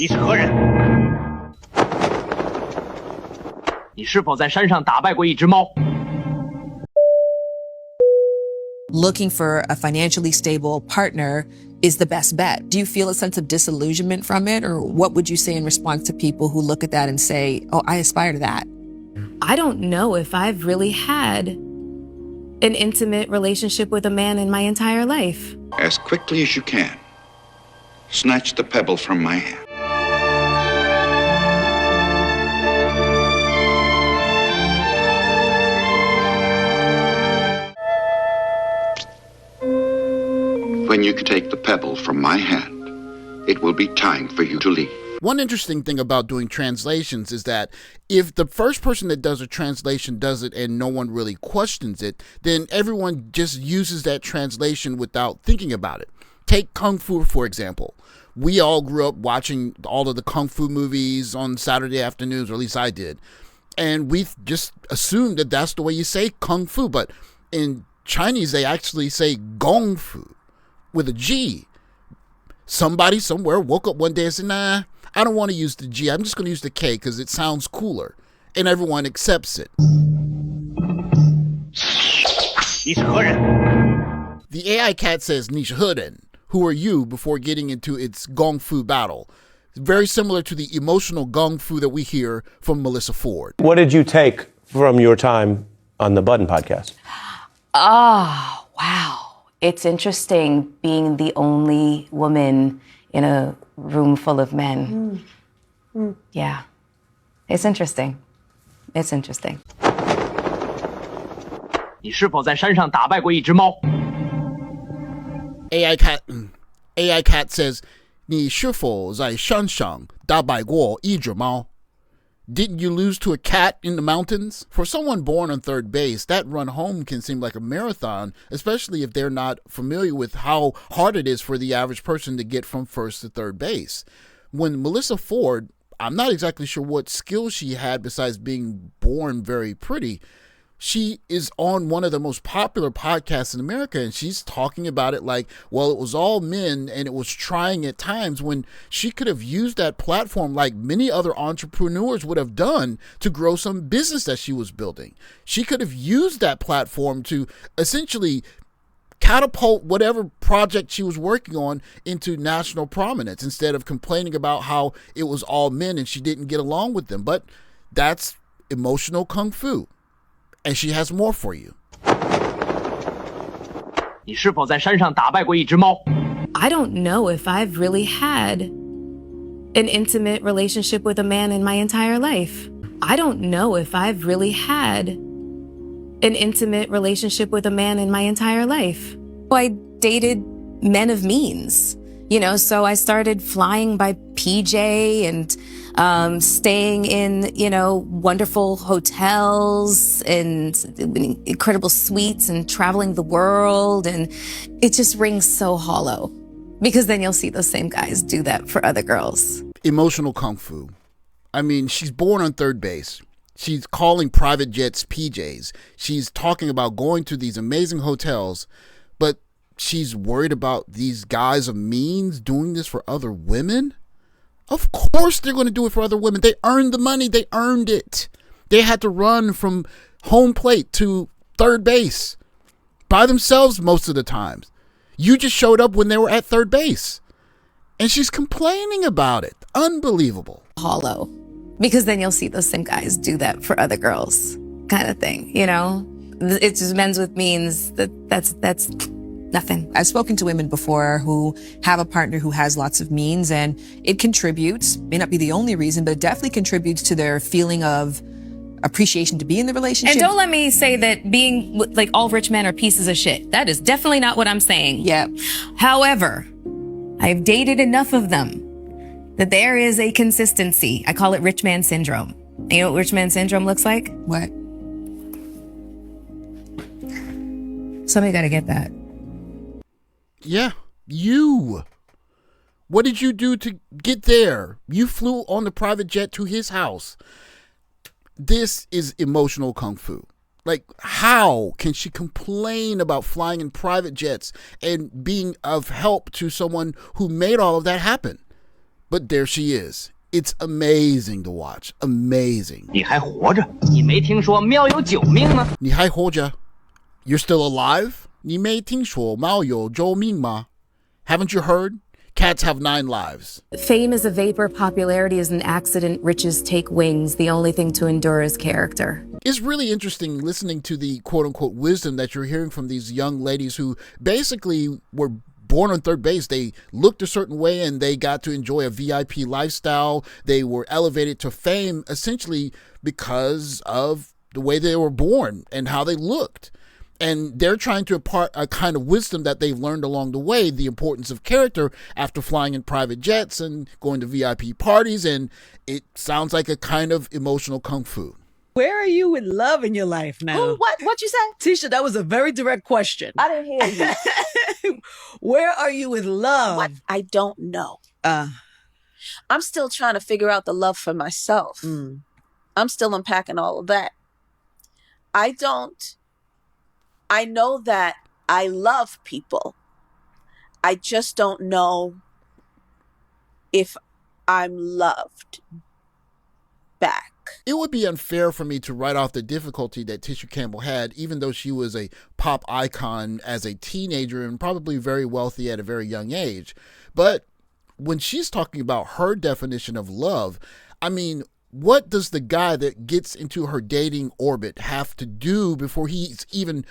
你是何人？你是否在山上打败过一只猫？ Looking for a financially stable partner is the best bet. Do you feel a sense of disillusionment from it? Or what would you say in response to people who look at that and say, oh, I aspire to that? I don't know if I've really had an intimate relationship with a man in my entire life. As quickly as you can, snatch the pebble from my hand. When you take the pebble from my hand, it will be time for you to leave. One interesting thing about doing translations is that if the first person that does a translation does it and no one really questions it, then everyone just uses that translation without thinking about it. Take Kung Fu, for example. We all grew up watching all of the Kung Fu movies on Saturday afternoons, or at least I did. And we just assumed that that's the way you say Kung Fu. But in Chinese, they actually say Gong Fu with a G. Somebody somewhere woke up one day and said, nah, I don't want to use the G. I'm just going to use the K because it sounds cooler. And everyone accepts it. The AI cat says, 你是何人? Who are you, before getting into its Gong Fu battle. Very similar to the emotional Gong Fu that we hear from Melissa Ford. What did you take from your time on the Button podcast? Oh, wow. It's interesting being the only woman in a room full of men. Yeah. It's interesting. It's interesting. 你是否在山上打败过一只猫？ AI cat says, 你是否在山上打败过一只猫? Didn't you lose to a cat in the mountains? For someone born on third base, that run home can seem like a marathon, especially if they're not familiar with how hard it is for the average person to get from first to third base. When Melissa Ford, I'm not exactly sure what skills she had besides being born very pretty. She is on one of the most popular podcasts in America, and she's talking about it like, well, it was all men and it was trying at times, when she could have used that platform like many other entrepreneurs would have done to grow some business that she was building. She could have used that platform to essentially catapult whatever project she was working on into national prominence, instead of complaining about how it was all men and she didn't get along with them. But that's emotional kung fu. And she has more for you. 你是否在山上打败过一只猫？ I don't know if I've really had an intimate relationship with a man in my entire life. I don't know if I've really had an intimate relationship with a man in my entire life. I dated men of means, so I started flying by PJ and staying in, wonderful hotels and incredible suites and traveling the world. And it just rings so hollow, because then you'll see those same guys do that for other girls. Emotional kung fu. I mean, she's born on third base. She's calling private jets PJs. She's talking about going to these amazing hotels, but she's worried about these guys of means doing this for other women. Of course they're going to do it for other women. They earned the money. They earned it. They had to run from home plate to third base by themselves most of the times. You just showed up when they were at third base. And she's complaining about it. Unbelievable. Hollow. Because then you'll see those same guys do that for other girls, kind of thing, It's just men's with means. That's nothing. I've spoken to women before who have a partner who has lots of means, and it contributes, may not be the only reason, but it definitely contributes to their feeling of appreciation to be in the relationship. And don't let me say that being like all rich men are pieces of shit. That is definitely not what I'm saying. Yeah. However, I've dated enough of them that there is a consistency. I call it rich man syndrome. You know what rich man syndrome looks like? What? Somebody got to get that. Yeah, you. What did you do to get there? You flew on the private jet to his house. This is emotional kung fu. Like, how can she complain about flying in private jets and being of help to someone who made all of that happen? But there she is. It's amazing to watch. Amazing. 你还活着？你没听说喵有9命吗？你还活着? You're still alive? 你没听说猫有9命吗? Haven't you heard? Cats have 9 lives. Fame is a vapor, popularity is an accident, riches take wings. The only thing to endure is character. It's really interesting listening to the quote-unquote wisdom that you're hearing from these young ladies who basically were born on third base. They looked a certain way and they got to enjoy a VIP lifestyle. They were elevated to fame essentially because of the way they were born and how they looked. And they're trying to impart a kind of wisdom that they've learned along the way, the importance of character after flying in private jets and going to VIP parties. And it sounds like a kind of emotional kung fu. Where are you with love in your life now? Ooh, what you say? Tisha, that was a very direct question. I didn't hear you. Where are you with love? What? I don't know. I'm still trying to figure out the love for myself. I'm still unpacking all of that. I know that I love people. I just don't know if I'm loved back. It would be unfair for me to write off the difficulty that Tisha Campbell had, even though she was a pop icon as a teenager and probably very wealthy at a very young age. But when she's talking about her definition of love, I mean, what does the guy that gets into her dating orbit have to do before he's even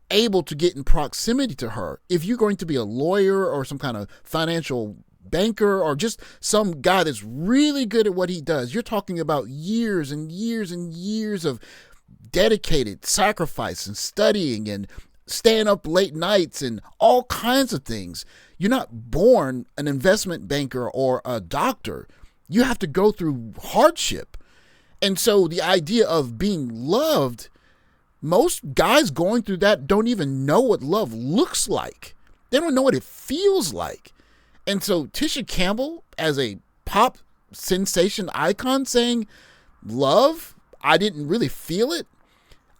able to get in proximity to her? If you're going to be a lawyer or some kind of financial banker or just some guy that's really good at what he does, you're talking about years and years and years of dedicated sacrifice and studying and staying up late nights and all kinds of things. You're not born an investment banker or a doctor. You have to go through hardship. And so the idea of being loved, most guys going through that don't even know what love looks like. They don't know what it feels like. And so Tisha Campbell, as a pop sensation icon, saying, love, I didn't really feel it.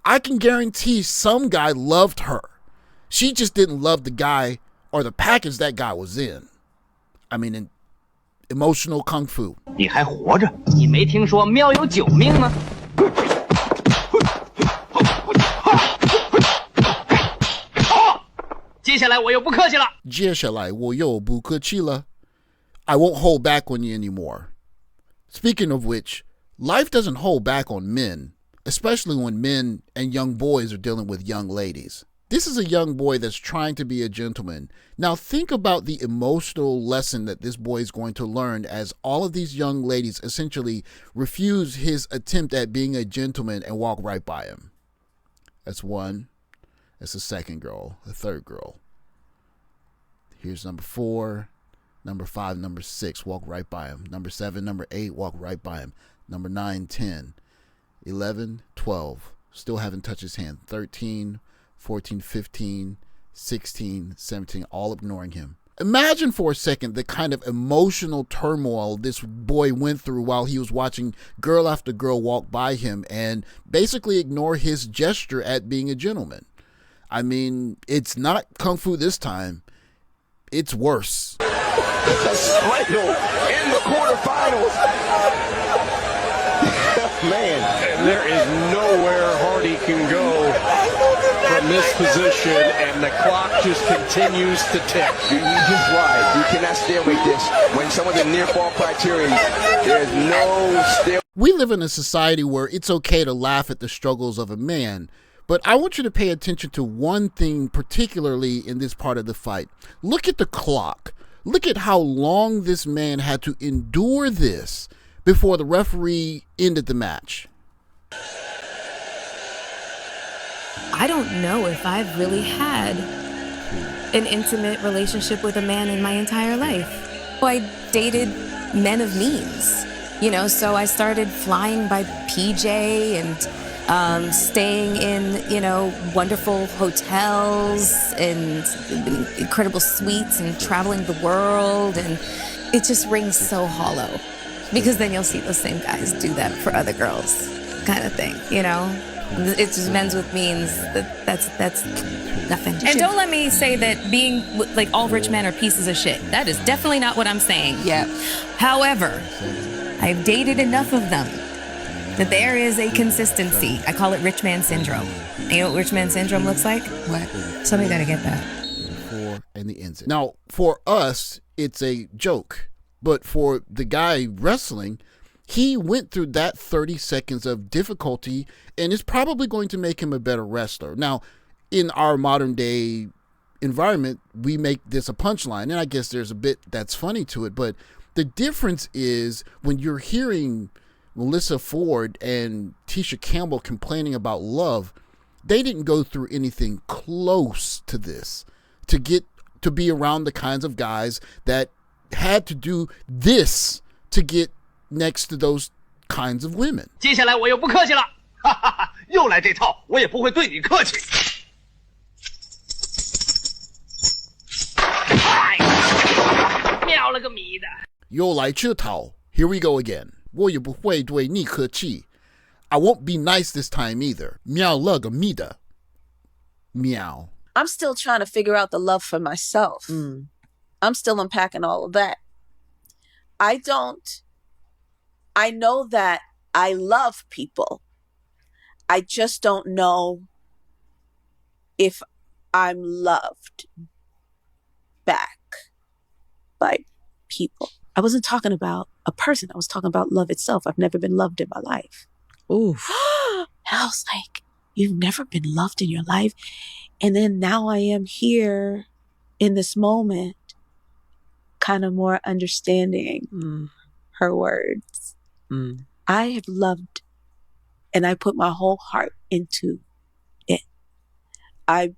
I can guarantee some guy loved her. She just didn't love the guy or the package that guy was in. I mean, in emotional kung fu. 你还活着？你没听说喵有9命吗？接下来我又不客气了。接下来我又不客气了。I won't hold back on you anymore. Speaking of which, life doesn't hold back on men, especially when men and young boys are dealing with young ladies. This is a young boy that's trying to be a gentleman. Now think about the emotional lesson that this boy is going to learn as all of these young ladies essentially refuse his attempt at being a gentleman and walk right by him. That's one. That's the second girl, the third girl. Here's number 4, number 5, number 6, walk right by him. Number 7, number 8, walk right by him. Number 9, 10, 11, 12, still haven't touched his hand. 13, 14, 15, 16, 17, all ignoring him. Imagine for a second the kind of emotional turmoil this boy went through while he was watching girl after girl walk by him and basically ignore his gesture at being a gentleman. I mean, it's not kung fu this time. It's worse. The Slido in the quarterfinals. Man, and there is nowhere Hardy can go from this position, and the clock just continues to tick. You're just right. You cannot stay like this. When someone's in near fall criterion, there's no stay. We live in a society where it's okay to laugh at the struggles of a man. But I want you to pay attention to one thing, particularly in this part of the fight. Look at the clock. Look at how long this man had to endure this before the referee ended the match. I don't know if I've really had an intimate relationship with a man in my entire life. I dated men of means, so I started flying by PJ and staying in, wonderful hotels and incredible suites and traveling the world. And it just rings so hollow because then you'll see those same guys do that for other girls kind of thing, It's just men's with means. That's nothing. And don't let me say that being like all rich men are pieces of shit. That is definitely not what I'm saying. Yeah. However, I've dated enough of them that there is a consistency. I call it rich man syndrome. You know what rich man syndrome looks like? What? Somebody gotta get that. And the ends. Now, for us, it's a joke. But for the guy wrestling, he went through that 30 seconds of difficulty, and it's probably going to make him a better wrestler. Now, in our modern day environment, we make this a punchline, and I guess there's a bit that's funny to it, but the difference is when you're hearing Melissa Ford and Tisha Campbell complaining about love, they didn't go through anything close to this to get to be around the kinds of guys that had to do this to get next to those kinds of women. 接下来我又不客气了，哈哈哈，又来这套，我也不会对你客气。哎，喵了个咪的！又来这套, here we go again. 我也不会对你客气. I won't be nice this time either. 喵了个咪的. Meow. I'm still trying to figure out the love for myself. I'm still unpacking all of that. I know that I love people. I just don't know if I'm loved back by people. I wasn't talking about a person. I was talking about love itself. I've never been loved in my life. Ooh. And I was like, you've never been loved in your life? And then now I am here in this moment, kind of more understanding her words. I have loved, and I put my whole heart into it. I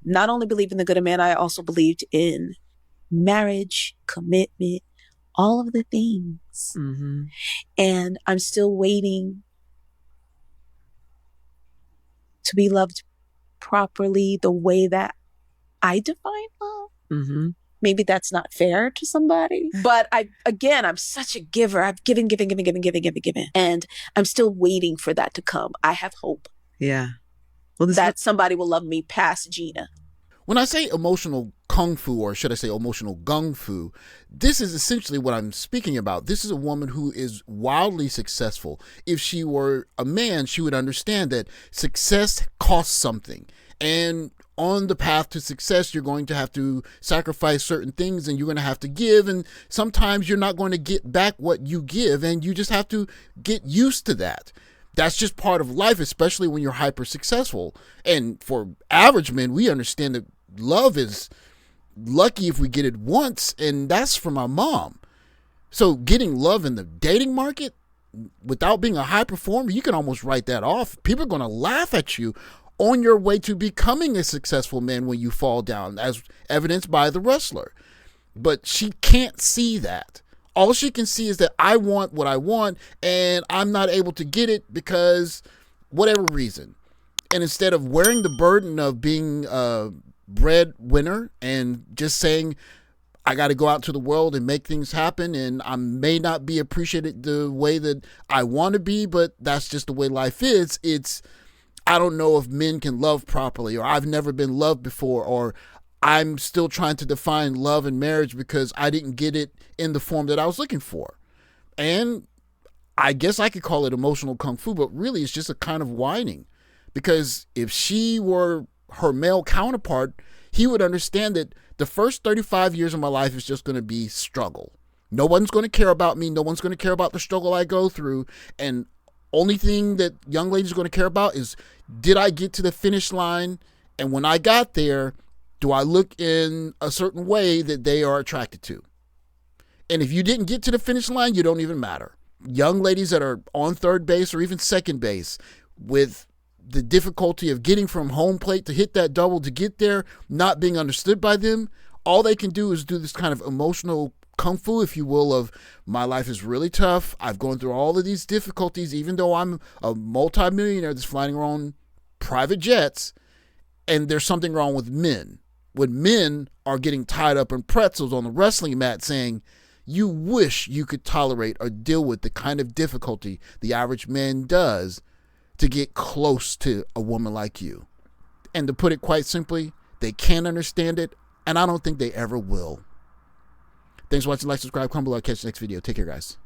not only believed in the good of man, I also believed in marriage, commitment, all of the things. And I'm still waiting to be loved properly the way that I define love. Maybe that's not fair to somebody. But I'm such a giver. I've given. And I'm still waiting for that to come. I have hope. Yeah. Well, that somebody will love me past Gina. When I say emotional kung fu, or should I say emotional gung fu, this is essentially what I'm speaking about. This is a woman who is wildly successful. If she were a man, she would understand that success costs something. And on the path to success, you're going to have to sacrifice certain things, and you're going to have to give. And sometimes you're not going to get back what you give, and you just have to get used to that. That's just part of life, especially when you're hyper successful. And for average men, we understand that love is lucky if we get it once, and that's from our mom. So getting love in the dating market without being a high performer, you can almost write that off. People are going to laugh at you on your way to becoming a successful man when you fall down, as evidenced by the wrestler. But she can't see that. All she can see is that I want what I want, and I'm not able to get it because whatever reason. And instead of wearing the burden of being a breadwinner and just saying, I got to go out to the world and make things happen, and I may not be appreciated the way that I want to be, but that's just the way life is. I don't know if men can love properly, or I've never been loved before, or I'm still trying to define love and marriage because I didn't get it in the form that I was looking for. And I guess I could call it emotional kung fu, but really it's just a kind of whining. Because if she were her male counterpart, he would understand that the first 35 years of my life is just going to be struggle. No one's going to care about me. No one's going to care about the struggle I go through. And only thing that young ladies are going to care about is, did I get to the finish line? And when I got there, do I look in a certain way that they are attracted to? And if you didn't get to the finish line, you don't even matter. Young ladies that are on third base or even second base with the difficulty of getting from home plate to hit that double to get there, not being understood by them, all they can do is do this kind of emotional kung fu, if you will, of my life is really tough. I've gone through all of these difficulties, even though I'm a multimillionaire that's flying around private jets, and there's something wrong with men. When men are getting tied up in pretzels on the wrestling mat saying, you wish you could tolerate or deal with the kind of difficulty the average man does to get close to a woman like you. And to put it quite simply, they can't understand it, and I don't think they ever will. Thanks for watching. Like, subscribe, comment below. Catch you next video. Take care, guys.